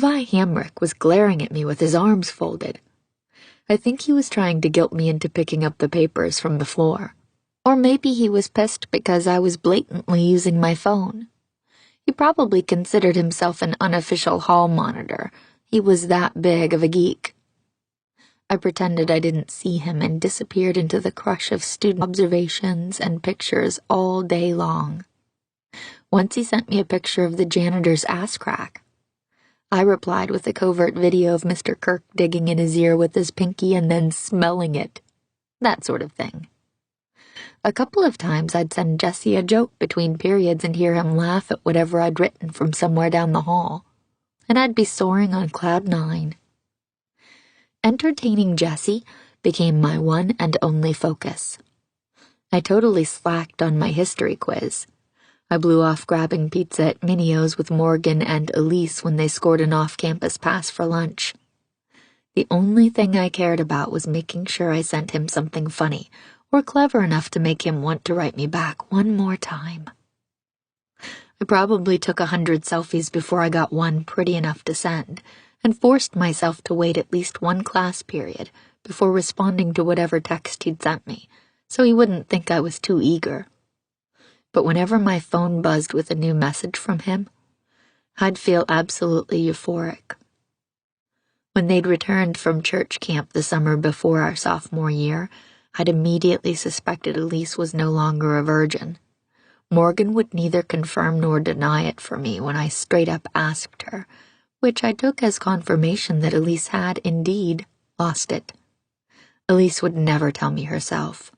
Levi Hamrick was glaring at me with his arms folded. I think he was trying to guilt me into picking up the papers from the floor. Or maybe he was pissed because I was blatantly using my phone. He probably considered himself an unofficial hall monitor. He was that big of a geek. I pretended I didn't see him and disappeared into the crush of student observations and pictures all day long. Once he sent me a picture of the janitor's ass crack. I replied with a covert video of Mr. Kirk digging in his ear with his pinky and then smelling it. That sort of thing. A couple of times I'd send Jesse a joke between periods and hear him laugh at whatever I'd written from somewhere down the hall, and I'd be soaring on cloud 9. Entertaining Jesse became my one and only focus. I totally slacked on my history quiz. I blew off grabbing pizza at Minio's with Morgan and Elise when they scored an off-campus pass for lunch. The only thing I cared about was making sure I sent him something funny, or clever enough to make him want to write me back one more time. I probably took 100 selfies before I got one pretty enough to send, and forced myself to wait at least one class period before responding to whatever text he'd sent me, so he wouldn't think I was too eager. But whenever my phone buzzed with a new message from him, I'd feel absolutely euphoric. When they'd returned from church camp the summer before our sophomore year, I'd immediately suspected Elise was no longer a virgin. Morgan would neither confirm nor deny it for me when I straight up asked her, which I took as confirmation that Elise had, indeed, lost it. Elise would never tell me herself.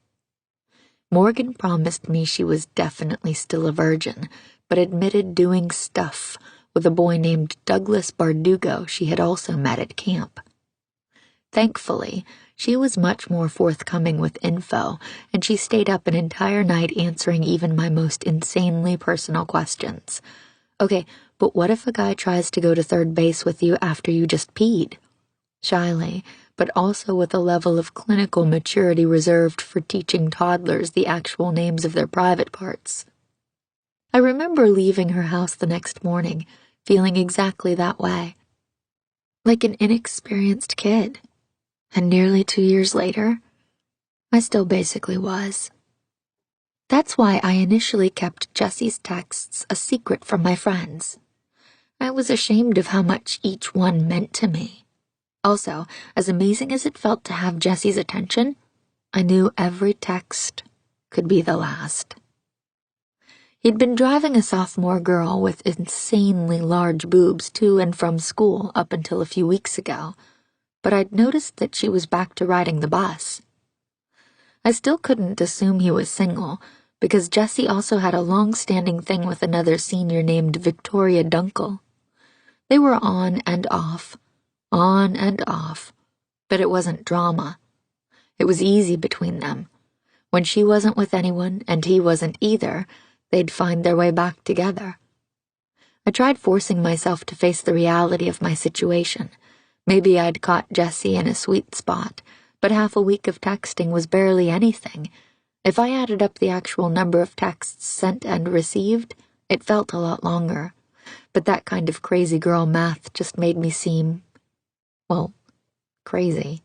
Morgan promised me she was definitely still a virgin, but admitted doing stuff with a boy named Douglas Bardugo she had also met at camp. Thankfully, she was much more forthcoming with info, and she stayed up an entire night answering even my most insanely personal questions. Okay, but what if a guy tries to go to third base with you after you just peed? Shyly, but also with a level of clinical maturity reserved for teaching toddlers the actual names of their private parts. I remember leaving her house the next morning, feeling exactly that way. Like an inexperienced kid. And nearly 2 years later, I still basically was. That's why I initially kept Jesse's texts a secret from my friends. I was ashamed of how much each one meant to me. Also, as amazing as it felt to have Jesse's attention, I knew every text could be the last. He'd been driving a sophomore girl with insanely large boobs to and from school up until a few weeks ago, but I'd noticed that she was back to riding the bus. I still couldn't assume he was single, because Jesse also had a long-standing thing with another senior named Victoria Dunkel. They were on and off, but it wasn't drama. It was easy between them. When she wasn't with anyone, and he wasn't either, they'd find their way back together. I tried forcing myself to face the reality of my situation. Maybe I'd caught Jesse in a sweet spot, but half a week of texting was barely anything. If I added up the actual number of texts sent and received, it felt a lot longer. But that kind of crazy girl math just made me seem, well, crazy.